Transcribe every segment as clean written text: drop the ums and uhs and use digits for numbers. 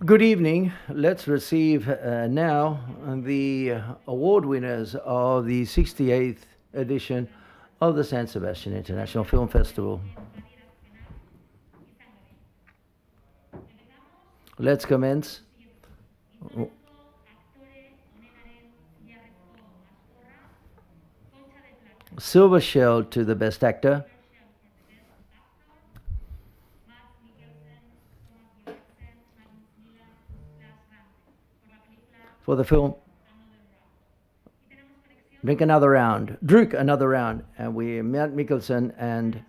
Good evening. Let's receive now the award winners of the 68th edition of the San Sebastian International Film Festival. Let's commence. Silver Shell to the Best Actor. For the film Drink Another Round. Druk Another Round. And we Matt Mikkelsen and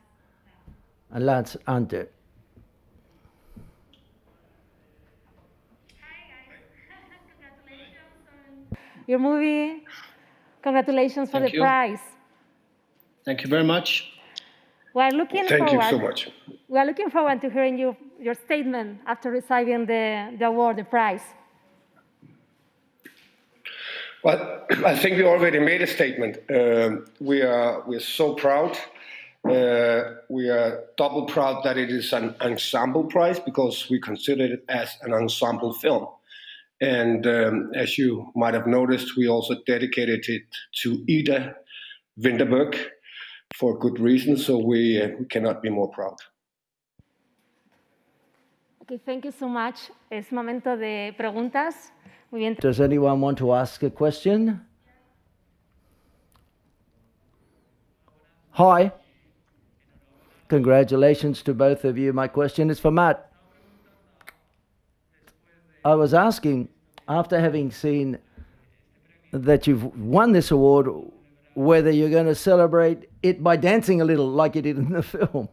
Lance Ante. Your movie. Congratulations for the prize. Thank you very much. We are looking Thank forward. you so much. We are looking forward to hearing your statement after receiving the award, the prize. Well, I think we already made a statement. We're so proud. We are double proud that it is an ensemble prize because we consider it as an ensemble film. And as you might have noticed, we also dedicated it to Ida Winterberg for good reason. So we cannot be more proud. Okay, thank you so much. Es momento de preguntas. Muy bien. Does anyone want to ask a question? Hi. Congratulations to both of you. My question is for Matt. I was asking, after having seen that you've won this award, whether you're going to celebrate it by dancing a little like you did in the film.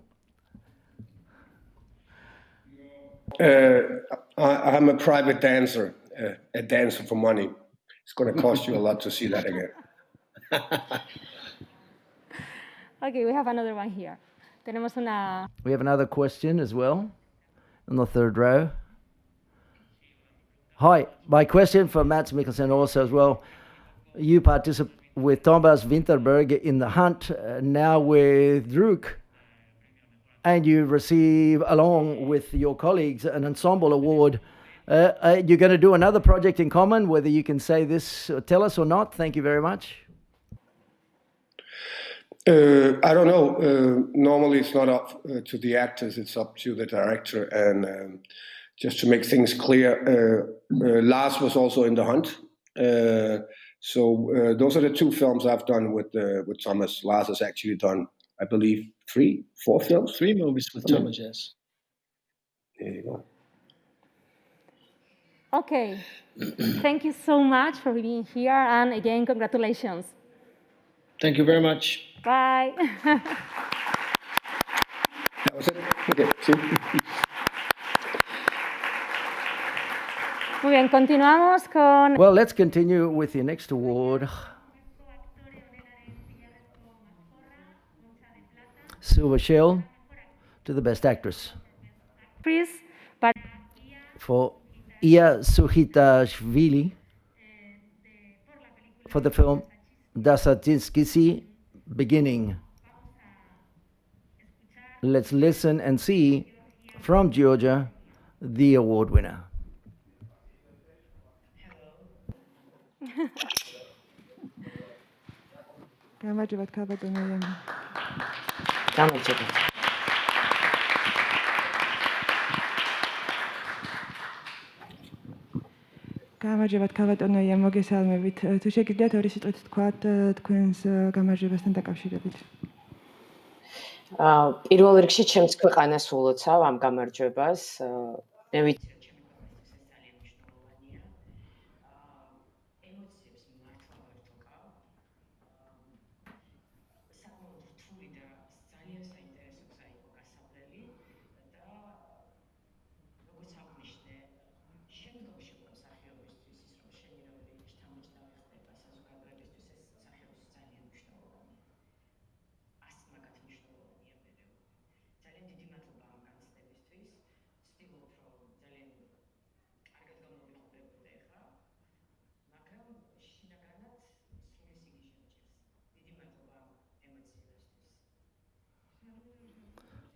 I'm a private dancer, a dancer for money. It's going to cost you a lot to see that again. Okay, we have another one here. Tenemos una... We have another question as well in the third row. Hi, my question for Mats Mikkelsen also as well. You participate with Thomas Winterberg in The Hunt, now with Druk, and you receive, along with your colleagues, an ensemble award. You're going to do another project in common, whether you can say this, tell us or not. Thank you very much. I don't know. Normally, it's not up to the actors; it's up to the director. And just to make things clear, Lars was also in The Hunt. So those are the two films I've done with Thomas. Lars has actually done, I believe, 4 films. 3 movies with Thomas, yes. There you go. Okay. Thank you so much for being here, and again, congratulations. Thank you very much. Bye. That was it. Okay, see? Muy bien, continuamos con... Well, let's continue with the next award. Silver Shell to the Best Actress. Chris, but... For Ia Suhitashvili for the film Dasatinskisi Beginning. Let's listen and see from Georgia the award winner. გამარჯობათ ქალბატონოია მოგესალმებით. თუ შეგიძლიათ ორი სიტყვით თქვათ თქვენს გამარჯვებასთან დაკავშირებით. პირველ რიგში ჩემს ქვეყანას ულოცავ ამ გამარჯვებას. მე ვიცი რომ ჩემი ქვეყნისთვის ეს ძალიან მნიშვნელოვანია. ემოციებს მართლა ვერ თქავ. საკმაოდ რთული და ძალიან საინტერესო გზა იყო გასავლელი და როგორც აღნიშნე, შემდგომში მსახიობისთვის ის რომ შემინებული შთამბეჭდავი ხდება საზოგადოებისთვის ეს მსახიობის ძალიან მნიშვნელოვანია. ასმაგად მნიშვნელოვანია მე. ძალიან დიდი მადლობა ამ განცდებისთვის. ვცდილობ რომ ძალიან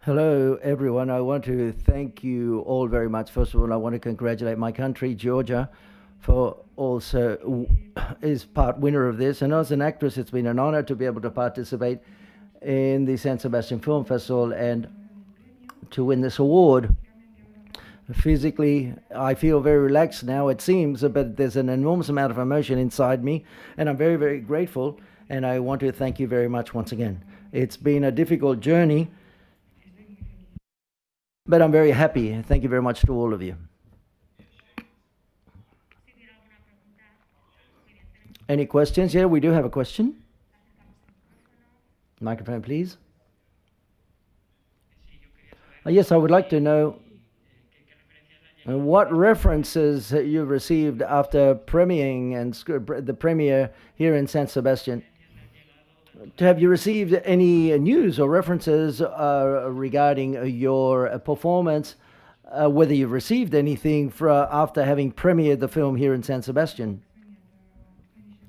Hello, everyone. I want to thank you all very much. First of all, I want to congratulate my country, Georgia, for also is part winner of this. And as an actress, it's been an honor to be able to participate in the San Sebastian Film Festival and to win this award. Physically, I feel very relaxed now, it seems, but there's an enormous amount of emotion inside me, and I'm very, very grateful. And I want to thank you very much once again. It's been a difficult journey, but I'm very happy. Thank you very much to all of you. Any questions? Yeah, we do have a question. Microphone, please. Yes, I would like to know what references you received after premiering and the premiere here in San Sebastian. Have you received any news or references regarding your performance, whether you've received anything after having premiered the film here in San Sebastian?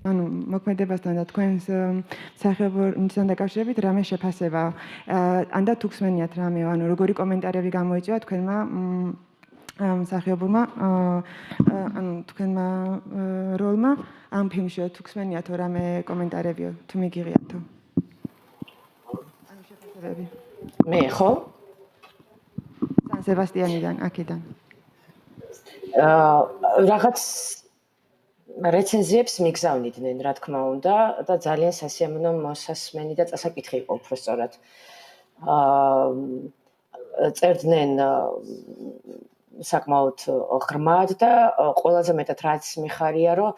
ანუ მოქმედებასთან და თქვენს სახეობასთან დაკავშირებით რამე შეფასება ანდა თუ ხსმენიათ რამე ანუ როგორი კომენტარები გამოიწვია თქვენმა სახეობურმა ანუ თქვენმა როლმა ამ ფილმში თუ ხსმენიათო რამე კომენტარებიო თუ მიგიღიათო ანუ შეფასებები მე ხო სან სებასტიანიდან აქედან რაღაც რეცენზიებს მიგზავნიდნენ, რა თქმა უნდა, და ძალიან სასიამოვნო მოსასმენი და წასაკითხი იყო უბრალოდ. წერდნენ საკმაოდ ღრმად და ყველაზე მეტად რაც მიხარია, რომ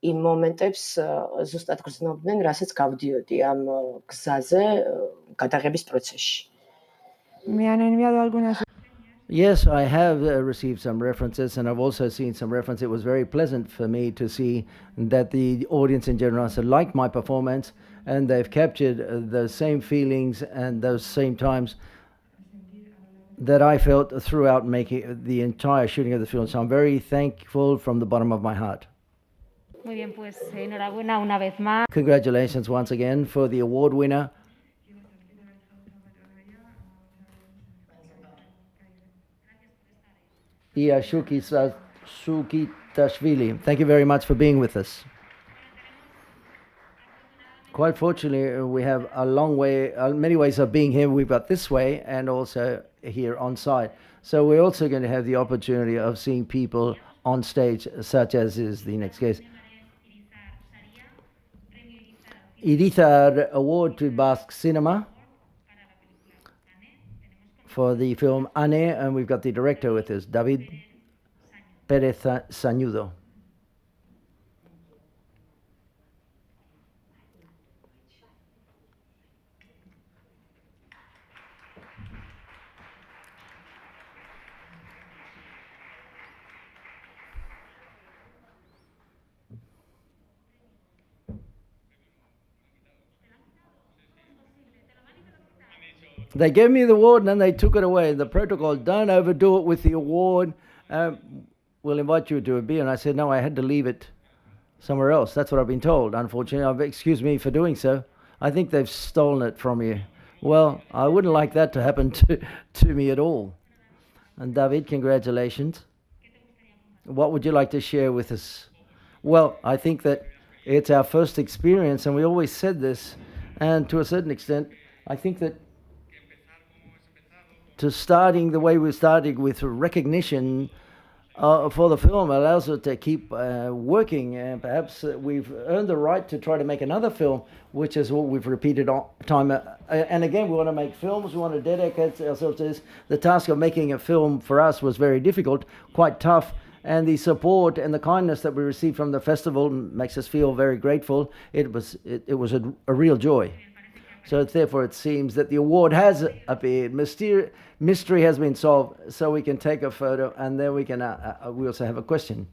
იმ მომენტებს ზუსტად გრძნობდნენ, რასაც გავდიოდი ამ გზაზე გადაღების პროცესში. Yes, I have received some references, and I've also seen some reference. It was very pleasant for me to see that the audience in general liked my performance, and they've captured the same feelings and those same times that I felt throughout making the entire shooting of the film. So I'm very thankful from the bottom of my heart. Muy bien, pues enhorabuena una vez más. Congratulations once again for the award winner. Sukitashvili. Thank you very much for being with us. Quite fortunately, we have a long way, many ways of being here. We've got this way and also here on site. So we're also going to have the opportunity of seeing people on stage, such as is the next case. Irizar Award to Basque Cinema for the film Ane, and we've got the director with us, David Perez Sañudo. They gave me the award and then they took it away. The protocol, don't overdo it with the award. We'll invite you to a beer. And I said, no, I had to leave it somewhere else. That's what I've been told. Unfortunately, excuse me for doing so. I think they've stolen it from you. Well, I wouldn't like that to happen to me at all. And David, congratulations. What would you like to share with us? Well, I think that it's our first experience, and we always said this, and to a certain extent, I think that to starting the way we started with recognition for the film allows us to keep working, and perhaps we've earned the right to try to make another film, which is what we've repeated time and again. We want to make films, we want to dedicate ourselves to this. The task of making a film for us was very difficult, quite tough, and the support and the kindness that we received from the festival makes us feel very grateful. It was a real joy. So therefore it seems that the award has appeared. Mystery has been solved, so we can take a photo, and then we can we also have a question.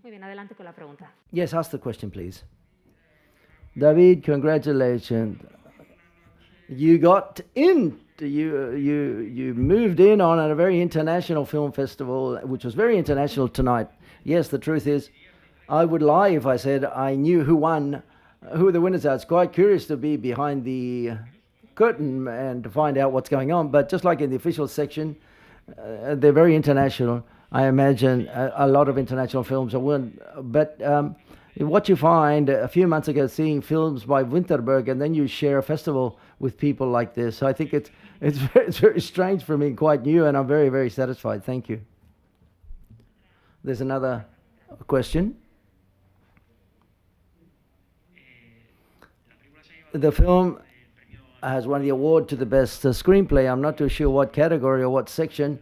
Muy bien, adelante con la pregunta. Yes, ask the question, please. David, congratulations. You got in. You moved in on a very international film festival, which was very international tonight. Yes, the truth is, I would lie if I said I knew who won, who the winners are. It's quite curious to be behind the curtain and to find out what's going on. But just like in the official section, they're very international. I imagine a lot of international films are won. But what you find a few months ago, seeing films by Winterberg, and then you share a festival with people like this. I think it's very strange for me, quite new, and I'm very, very satisfied. Thank you. There's another question. The film has won the award to the best screenplay. I'm not too sure what category or what section,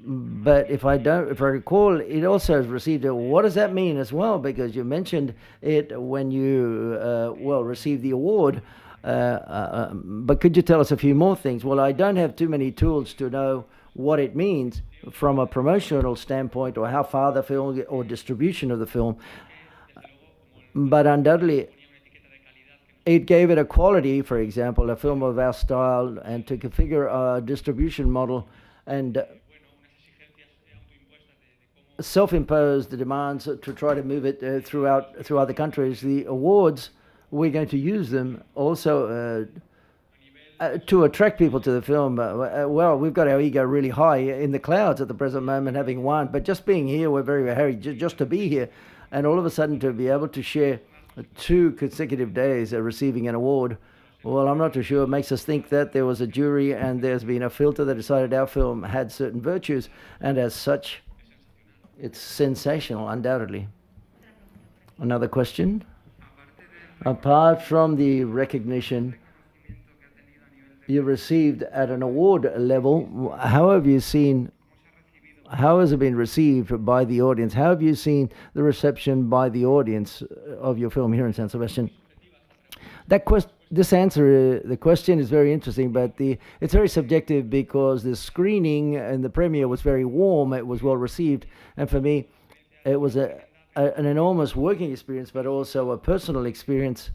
but if I recall, it also has received a. What does that mean as well? Because you mentioned it when you received the award. But could you tell us a few more things? Well, I don't have too many tools to know what it means from a promotional standpoint, or how far the film or distribution of the film. But undoubtedly, it gave it a quality, for example, a film of our style, and to configure a distribution model and self-imposed demands to try to move it through other countries. The awards, we're going to use them also to attract people to the film. Well, we've got our ego really high in the clouds at the present moment, having won, but just being here, we're very, very happy just to be here, and all of a sudden to be able to share 2 consecutive days receiving an award. Well, I'm not too sure. It makes us think that there was a jury and there's been a filter that decided our film had certain virtues, and as such, it's sensational, undoubtedly. Another question? Apart from the recognition you received at an award level, how has it been received by the audience? How have you seen the reception by the audience of your film here in San Sebastian? The question is very interesting, but it's very subjective, because the screening and the premiere was very warm. It was well received, and for me, it was an enormous working experience, but also a personal experience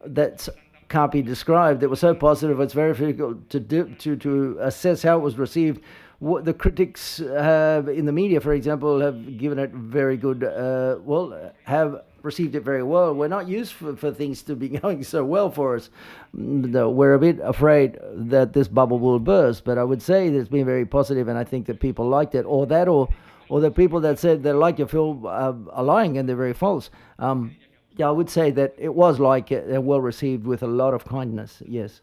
that can't be described. It was so positive. It's very difficult to assess how it was received. What the critics have in the media, for example, have given it very good. Have received it very well. We're not used for things to be going so well for us. We're a bit afraid that this bubble will burst, but I would say that it's been very positive, and I think that people liked it, or the people that said they like your film are lying and they're very false. I would say that it was well received with a lot of kindness. Yes,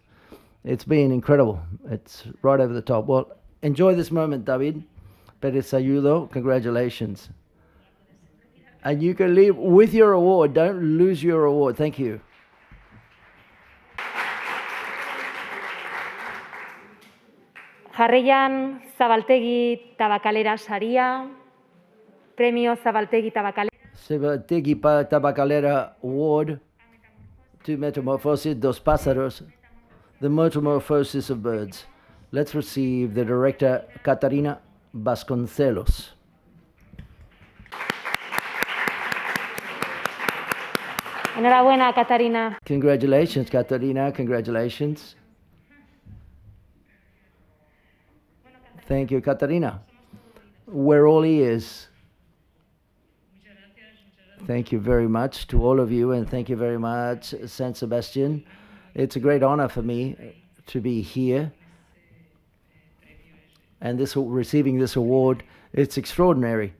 it's been incredible. It's right over the top. Well, enjoy this moment, David. Pérez Ayudo, congratulations. And you can leave with your award. Don't lose your award. Thank you. Jarraian Zabaltegi Tabakalera saria, premio Zabaltegi Tabakalera. Zabaltegi Tabakalera Award to Metamorphosis dos Pájaros, the metamorphosis of birds. Let's receive the director, Catarina Vasconcelos. Enhorabuena, Catarina. Congratulations, Catarina. Congratulations. Thank you, Catarina. We're all ears. Thank you very much to all of you, and thank you very much, San Sebastian. It's a great honor for me to be here, and receiving this award. It's extraordinary.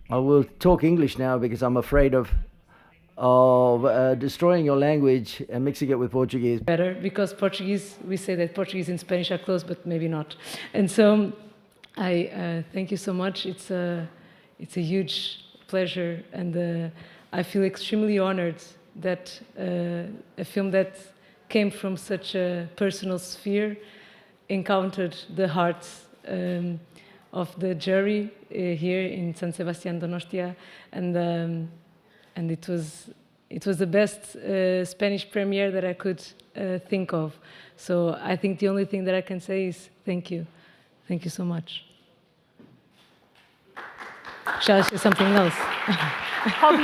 I will talk English now because I'm afraid of destroying your language and mixing it with Portuguese. Better, because Portuguese, we say that Portuguese and Spanish are close, but maybe not. And so I thank you so much. It's a huge pleasure, and I feel extremely honored that a film that came from such a personal sphere encountered the hearts of the jury here in San Sebastián Donostia, and it was the best Spanish premiere that I could think of. So I think the only thing that I can say is thank you so much. shall I say something else? Hope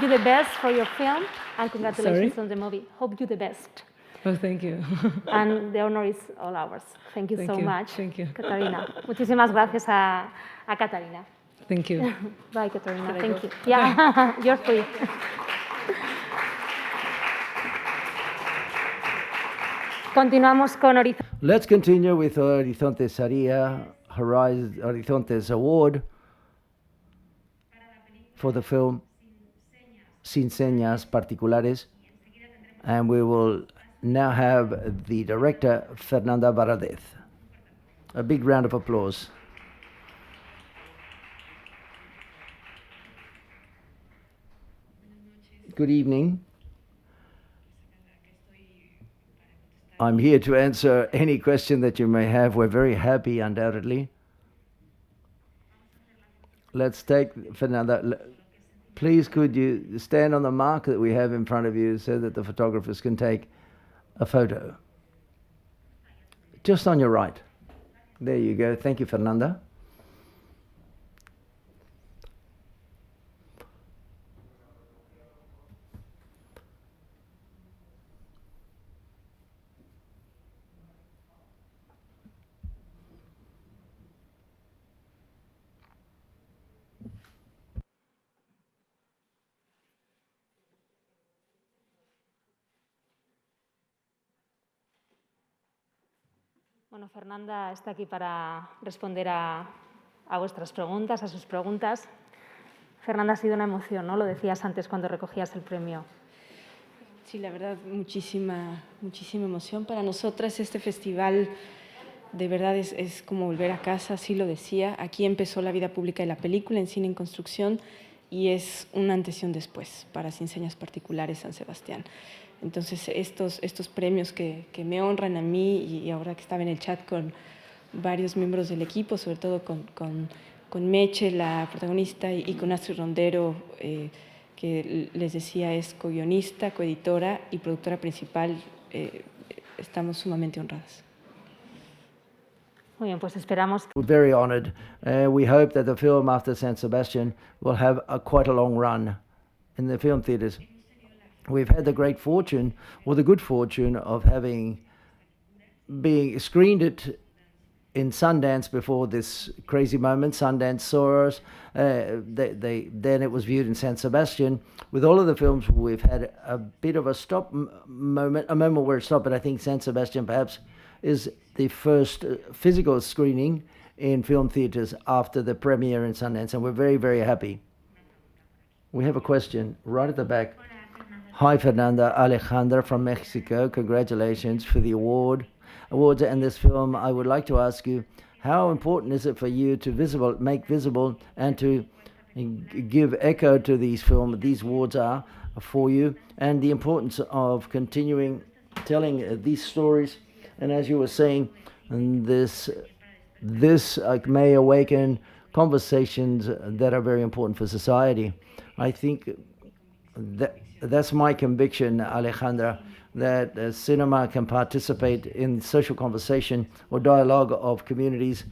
you the best for your film, and congratulations Sorry? on the movie. Hope you the best. Oh, thank you. And the honor is all ours. Thank you Thank so you. much, Thank you. Catarina. Muchísimas gracias a Catarina. Thank you. Bye, Catarina. Can I Thank go? you. Yeah, you're free. Continuamos con Horizonte. Let's continue with Horizonte Saria, Horizonte's award for the film Sin Señas Particulares. And we will now have the director, Fernanda Varadez. A big round of applause. Good evening. I'm here to answer any question that you may have. We're very happy, undoubtedly. Let's take Fernanda. Please, could you stand on the mark that we have in front of you so that the photographers can take a photo? Just on your right. There you go. Thank you, Fernanda. Bueno, Fernanda está aquí para responder a vuestras preguntas, a sus preguntas. Fernanda, ha sido una emoción, ¿no? Lo decías antes cuando recogías el premio. Sí, la verdad, muchísima emoción. Para nosotras este festival de verdad es como volver a casa, así lo decía. Aquí empezó la vida pública de la película en Cine en Construcción y es un antes y un después para Sin Señas Particulares San Sebastián. Entonces, estos premios que me honran a mí y ahora que estaba en el chat con varios miembros del equipo, sobre todo con Meche, la protagonista, y con Astrid Rondero, que les decía es co-guionista, coeditora y productora principal, estamos sumamente honradas. Muy bien, pues esperamos. We're very honored. We hope that the film after San Sebastian will have quite a long run in the film theaters. We've had the great fortune, or the good fortune, of being screened it in Sundance before this crazy moment. Sundance saw us. Then it was viewed in San Sebastian. With all of the films, we've had a bit of a stop moment, a moment where it stopped, but I think San Sebastian perhaps is the first physical screening in film theaters after the premiere in Sundance, and we're very, very happy. We have a question right at the back. Hi, Fernanda. Alejandra from Mexico. Congratulations for the awards and this film. I would like to ask you, how important is it for you to make visible and to give echo to these films? These awards are for you, and the importance of continuing telling these stories. And as you were saying, this may awaken conversations that are very important for society. I think that's my conviction, Alejandra, that cinema can participate in social conversation or dialogue of communities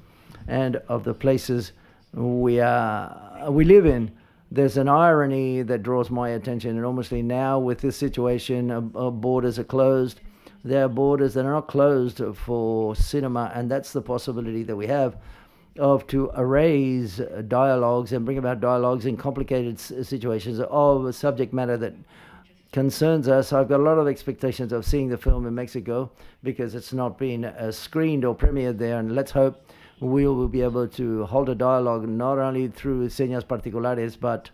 and of the places we live in. There's an irony that draws my attention enormously now with this situation. Borders are closed. There are borders that are not closed for cinema, and that's the possibility that we have to erase dialogues and bring about dialogues in complicated situations of a subject matter that concerns us. I've got a lot of expectations of seeing the film in Mexico because it's not been screened or premiered there, and let's hope we will be able to hold a dialogue not only through Señas Particulares but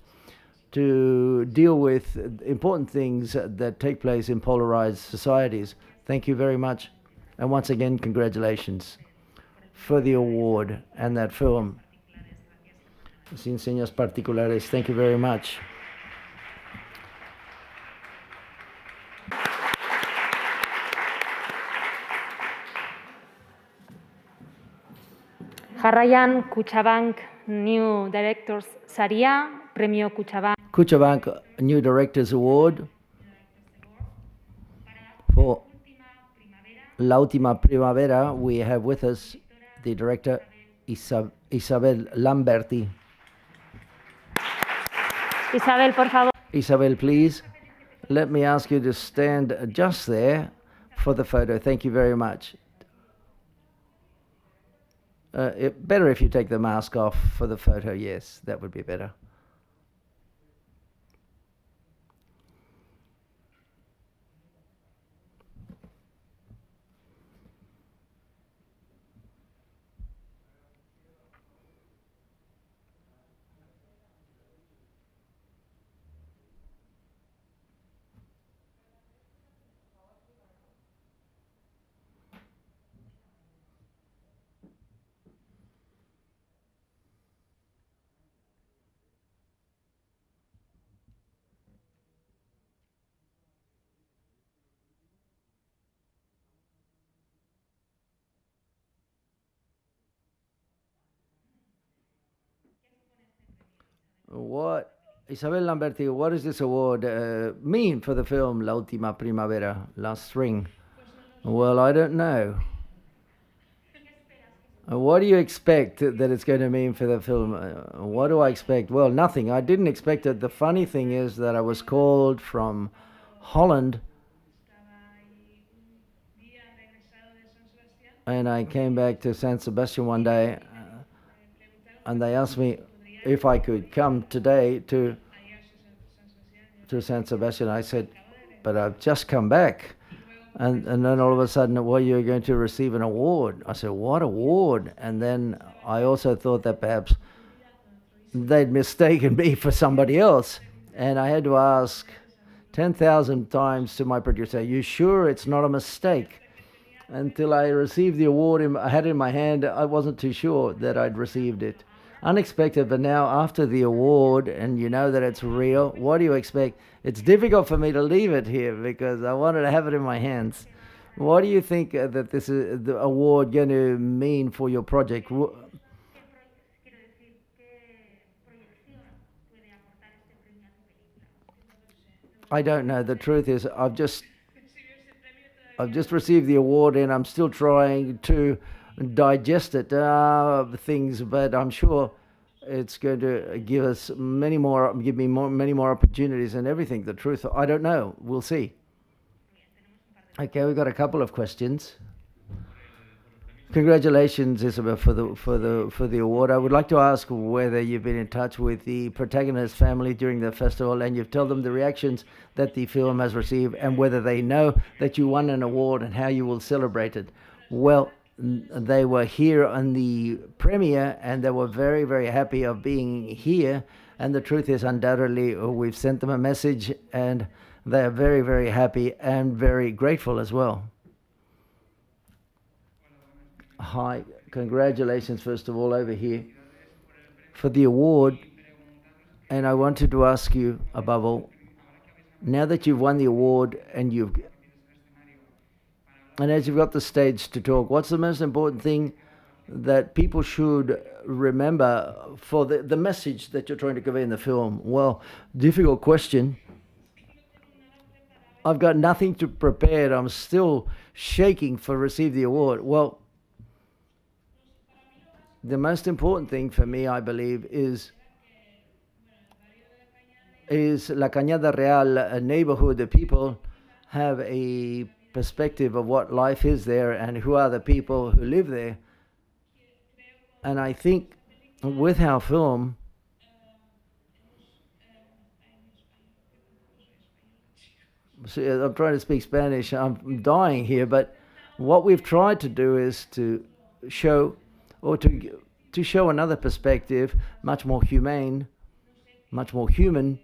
to deal with important things that take place in polarized societies. Thank you very much, and once again, congratulations for the award and that film. Sin Señas Particulares, thank you very much. Jarraian, Kutxabank New Directors Saria, Premio Kutxabank. Kutxabank New Directors Award for La Última Primavera. We have with us the director Isabel Lamberti. Isabel, por favor. Isabel, please. Let me ask you to stand just there for the photo. Thank you very much. Better if you take the mask off for the photo. Yes, that would be better. What, Isabel Lamberti, what does this award mean for the film La Última Primavera, Last Spring? Well, I don't know. What do you expect that it's going to mean for the film? What do I expect? Well, nothing. I didn't expect it. The funny thing is that I was called from Holland and I came back to San Sebastian one day and they asked me if I could come today to San Sebastian. I said, but I've just come back. And then all of a sudden, well, you're going to receive an award. I said, what award? And then I also thought that perhaps they'd mistaken me for somebody else. And I had to ask 10,000 times to my producer, are you sure it's not a mistake? Until I received the award, I had it in my hand, I wasn't too sure that I'd received it. Unexpected, but now after the award, and you know that it's real, what do you expect? It's difficult for me to leave it here because I wanted to have it in my hands. What do you think that this is the award going to mean for your project? I don't know. The truth is, I've just received the award and I'm still trying to digest it, things, but I'm sure it's going to give us many more opportunities and everything. The truth, I don't know. We'll see. Okay, we've got a couple of questions. Congratulations, Isabel, for the award. I would like to ask whether you've been in touch with the protagonist family during the festival and you've told them the reactions that the film has received and whether they know that you won an award and how you will celebrate it. Well, they were here on the premiere and they were very, very happy of being here. And the truth is, undoubtedly, we've sent them a message and they are very, very happy and very grateful as well. Hi, congratulations, first of all, over here for the award. And I wanted to ask you, above all, now that you've won the award and as you've got the stage to talk, what's the most important thing that people should remember for the message that you're trying to convey in the film? Well, difficult question. I've got nothing to prepare. I'm still shaking for receive the award. Well, the most important thing for me, I believe, is La Cañada Real, a neighborhood. The people have a perspective of what life is there and who are the people who live there. And I think with our film, I'm trying to speak Spanish, I'm dying here, but what we've tried to do is to show, or to show another perspective, much more humane, much more human.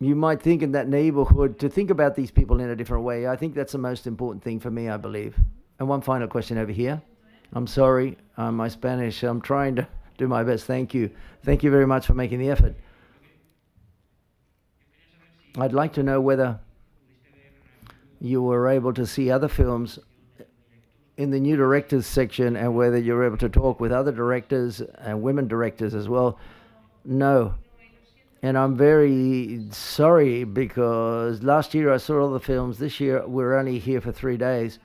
You might think in that neighborhood to think about these people in a different way. I think that's the most important thing for me, I believe. And one final question over here. I'm sorry, my Spanish, I'm trying to do my best. Thank you. Thank you very much for making the effort. I'd like to know whether you were able to see other films in the new directors section and whether you were able to talk with other directors and women directors as well. No. And I'm very sorry because last year I saw all the films. This year we're only here for 3 days.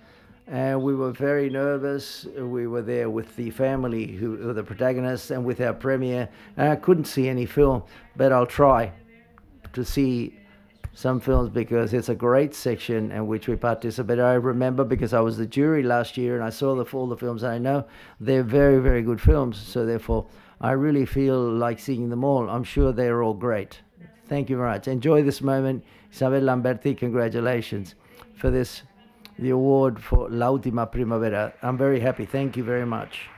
and we were very nervous. We were there with the family who were the protagonists and with our premiere, and I couldn't see any film, but I'll try to see some films because it's a great section in which we participate. I remember because I was the jury last year and I saw all the films, and I know they're very, very good films, so therefore I really feel like seeing them all. I'm sure they're all great. Thank you very much. Enjoy this moment. Isabel Lamberti, congratulations for this, the award for La Última Primavera. I'm very happy. Thank you very much.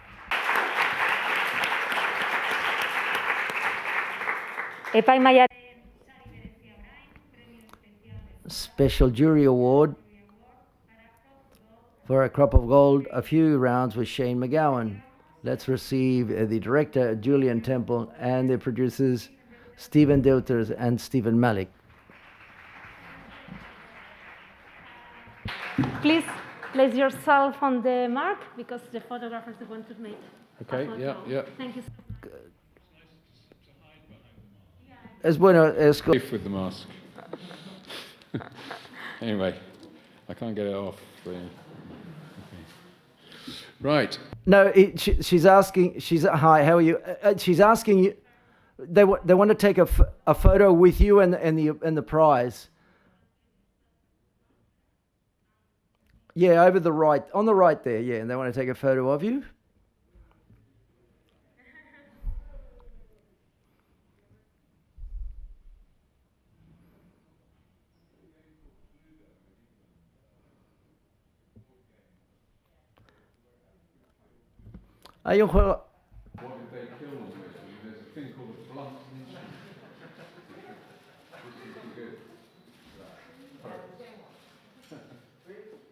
Epaimaia Special jury award for A Crop of Gold, A Few Rounds with Shane McGowan. Let's receive the director, Julian Temple, and the producers, Stephen Deuters and Stephen Malik. Please place yourself on the mark because the photographers want to make. Okay, yeah. Thank you. Es bueno, es Safe with the mask. Anyway, I can't get it off. Okay. Right. No, she's asking. Hi. How are you? She's asking you. They want to take a photo with you and the prize. Yeah, over the right, on the right there. Yeah, and they want to take a photo of you. Hay un juego. What did they kill them with? There's a thing called a blunt instrument. This is good.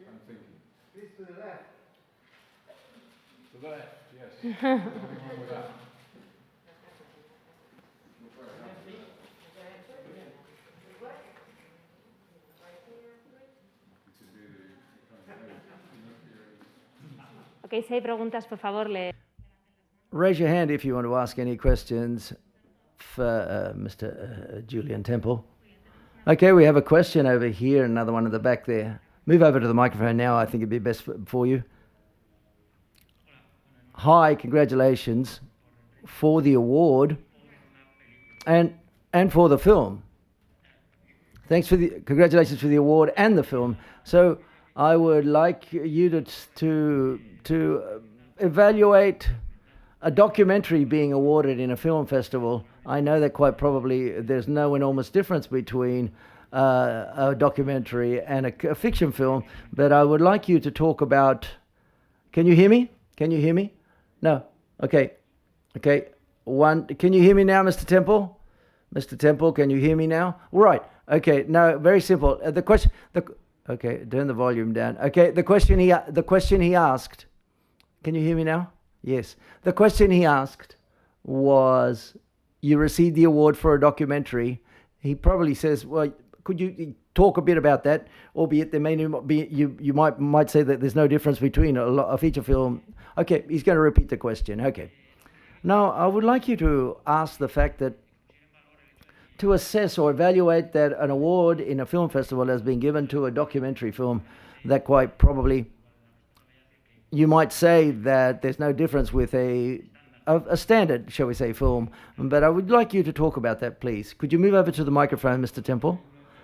I'm thinking. This to the left. To the left, yes. Nothing wrong with that. Ok, si hay preguntas, por favor, Raise your hand if you want to ask any questions for Mr. Julian Temple. Okay, we have a question over here, another one at the back there. Move over to the microphone now. I think it'd be best for you. Hi, congratulations for the award and for the film. Thanks for the congratulations for the award and the film. So I would like you to evaluate a documentary being awarded in a film festival. I know that quite probably there's no enormous difference between a documentary and a fiction film, but I would like you to talk about. Can you hear me? Can you hear me? No. Okay. One. Can you hear me now, Mr. Temple? Mr. Temple, can you hear me now? Right. Okay. No. Very simple. The question. Okay. Turn the volume down. Okay. The question he asked. Can you hear me now? Yes. The question he asked was, you received the award for a documentary. He probably says, well, could you talk a bit about that? Albeit there may not be, you might say that there's no difference between a feature film. Okay, he's going to repeat the question. Okay. Now, I would like you to ask the fact that to assess or evaluate that an award in a film festival has been given to a documentary film, that quite probably you might say that there's no difference with a standard, shall we say, film. But I would like you to talk about that, please. Could you move over to the microphone, Mr. Temple?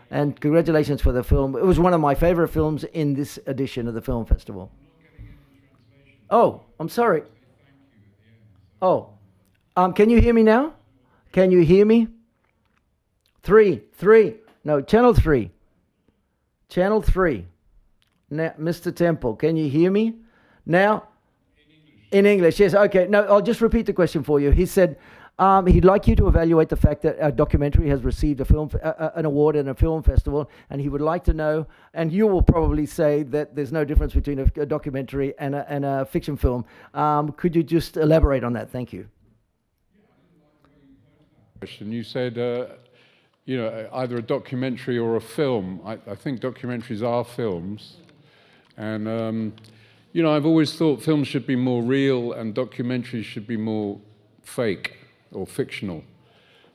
And congratulations for the film. It was one of my favorite films in this edition of the film festival. Oh, I'm sorry. Oh, can you hear me now? Can you hear me? Three. No, channel 3. Channel 3. Now, Mr. Temple, can you hear me now? In English, yes. Okay. No, I'll just repeat the question for you. He said he'd like you to evaluate the fact that a documentary has received an award in a film festival, and he would like to know, and you will probably say that there's no difference between a documentary and a fiction film. Could you just elaborate on that? Thank you. You said, either a documentary or a film. I think documentaries are films, and I've always thought films should be more real and documentaries should be more fake or fictional.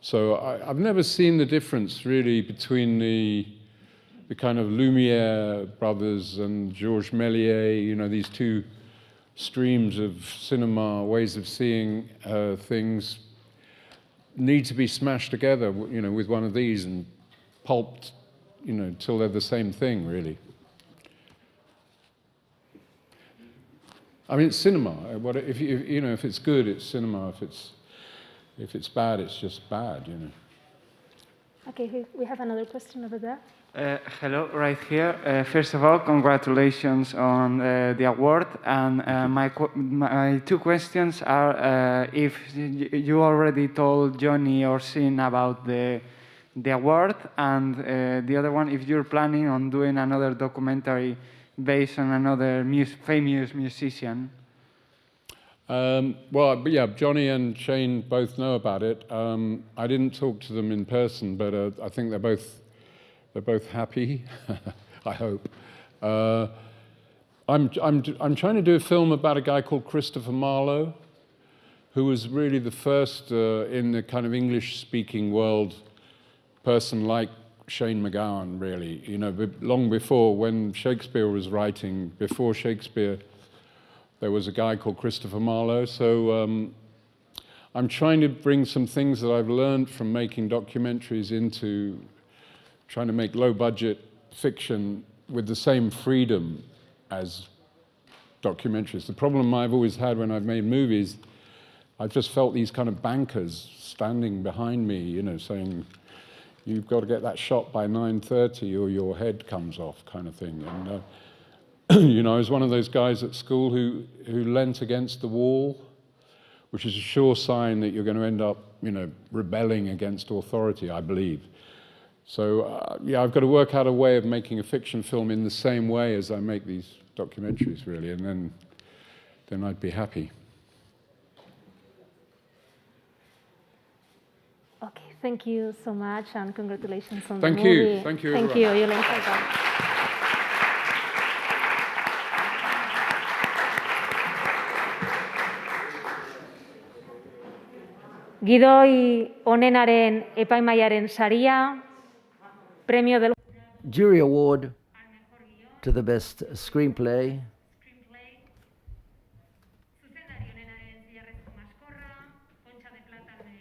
So I've never seen the difference really between the kind of Lumiere brothers and Georges Méliès, you know, these two streams of cinema, ways of seeing things, need to be smashed together, you know, with one of these and pulped, you know, till they're the same thing, really. I mean, it's cinema. If it's good, it's cinema. If it's bad, it's just bad, you know. Okay, we have another question over there. Hello, right here. First of all, congratulations on the award. And my two questions are if you already told Johnny or Sin about the award, and the other one, if you're planning on doing another documentary based on another famous musician. Well, yeah, Johnny and Shane both know about it. I didn't talk to them in person, but I think they're both happy. I hope. I'm trying to do a film about a guy called Christopher Marlowe, who was really the first in the kind of English-speaking world person like Shane MacGowan, really. You know, long before, when Shakespeare was writing, before Shakespeare, there was a guy called Christopher Marlowe. So I'm trying to bring some things that I've learned from making documentaries into trying to make low-budget fiction with the same freedom as documentaries. The problem I've always had when I've made movies, I've just felt these kind of bankers standing behind me, you know, saying, you've got to get that shot by 9:30 or your head comes off, kind of thing. And you know, I was one of those guys at school who leant against the wall, which is a sure sign that you're going to end up, you know, rebelling against authority, I believe. So yeah, I've got to work out a way of making a fiction film in the same way as I make these documentaries, really, and then I'd be happy. Okay, thank you so much, and congratulations on Thank the movie. you. Thank you, Thank everyone. you. You'll enjoy that. Gidoi onenaren epaimahaiaren saria, premio del Jury award to the best screenplay.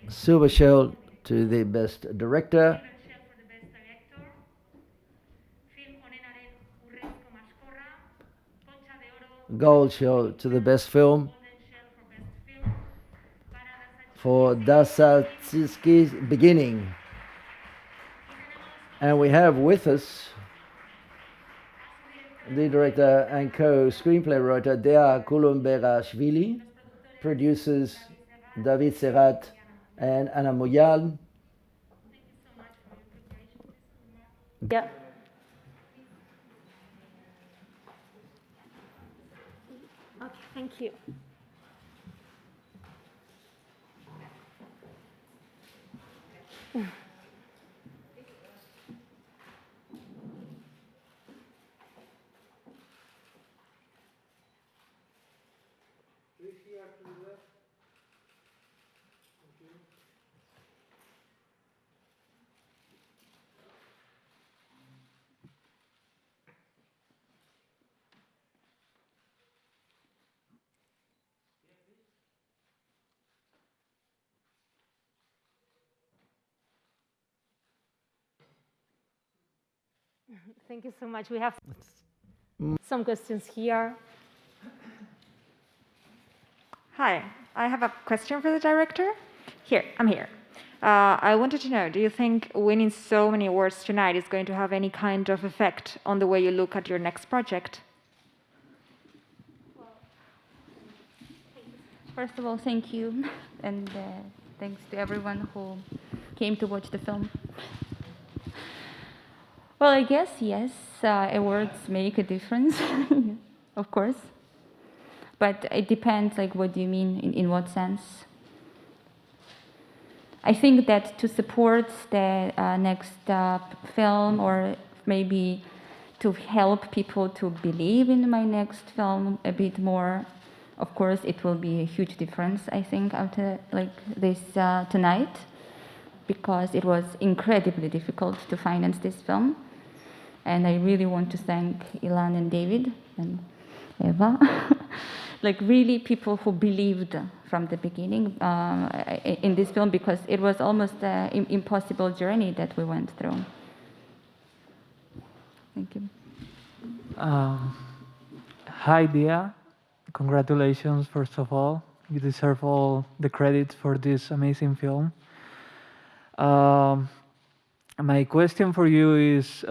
Silver Shell to the best director. Gold Shell to the best film for Dostoevsky's Beginning. And we have with us the director and co-screenplay writer Dea Kulumberashvili, producers David Serrat and Anna Moyal. Yeah. Okay, thank you. Thank you so much. We have some questions here. Hi, I have a question for the director. I'm here. I wanted to know, do you think winning so many awards tonight is going to have any kind of effect on the way you look at your next project? First of all, thank you, and thanks to everyone who came to watch the film. Well, I guess, yes, awards make a difference, of course. But it depends, like, what do you mean, in what sense? I think that to support the next film, or maybe to help people to believe in my next film a bit more, of course, it will be a huge difference, I think, after like this tonight, because it was incredibly difficult to finance this film. And I really want to thank Ilan and David and Eva, like really people who believed from the beginning in this film, because it was almost an impossible journey that we went through. Thank you. Hi, Dia. Congratulations, first of all. You deserve all the credit for this amazing film. My question for you is,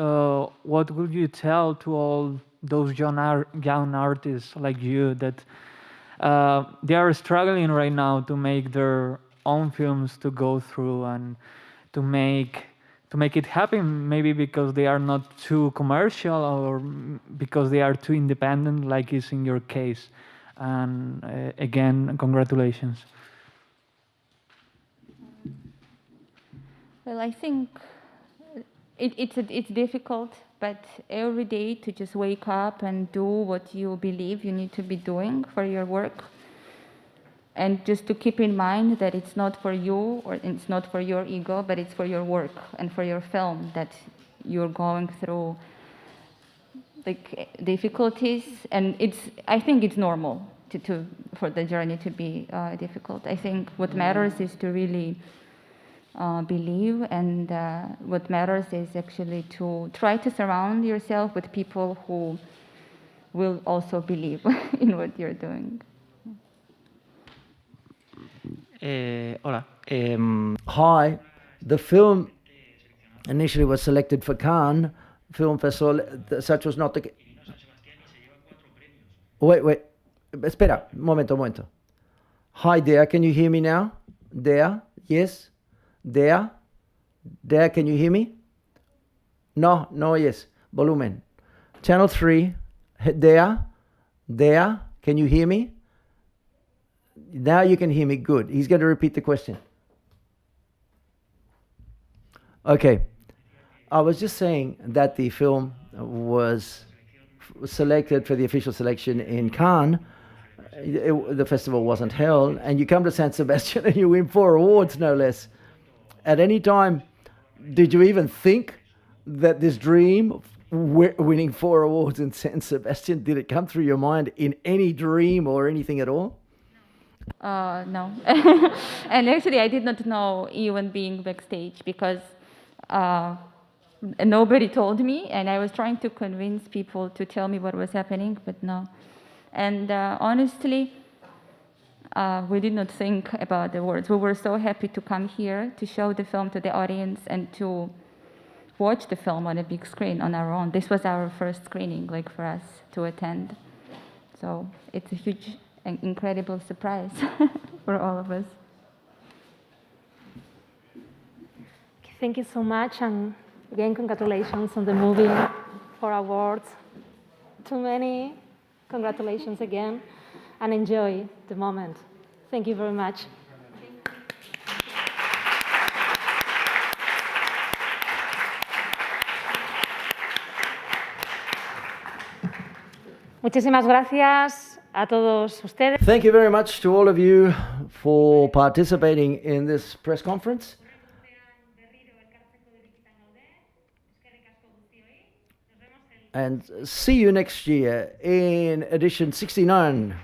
what would you tell to all those young artists like you that they are struggling right now to make their own films to go through and to make it happen, maybe because they are not too commercial or because they are too independent, like is in your case? And again, congratulations. Well, I think it's difficult, but every day to just wake up and do what you believe you need to be doing for your work. And just to keep in mind that it's not for you or it's not for your ego, but it's for your work and for your film that you're going through like difficulties. And I think it's normal for the journey to be difficult. I think what matters is to really believe, and what matters is actually to try to surround yourself with people who will also believe in what you're doing. Hola. Hi. The film initially was selected for Cannes Film Festival. Such was not the... Wait. Espera, un momento. Hi there, can you hear me now? There, yes. There, can you hear me? No, yes. Volumen. Channel 3, there, can you hear me? Now you can hear me, good. He's going to repeat the question. Okay. I was just saying that the film was selected for the official selection in Cannes. The festival wasn't held, and you come to San Sebastian and you win 4 awards, no less. At any time, did you even think that this dream of winning 4 awards in San Sebastian, did it come through your mind in any dream or anything at all? No. And actually, I did not know even being backstage because nobody told me, and I was trying to convince people to tell me what was happening, but no. And honestly, we did not think about the words. We were so happy to come here to show the film to the audience and to watch the film on a big screen on our own. This was our first screening, like for us to attend. So it's a huge and incredible surprise for all of us. Thank you so much, and again, congratulations on the movie, 4 awards. Too many. Congratulations again, and enjoy the moment. Thank you very much. Muchísimas gracias a todos ustedes. Thank you very much to all of you for participating in this press conference. And see you next year in edition 69.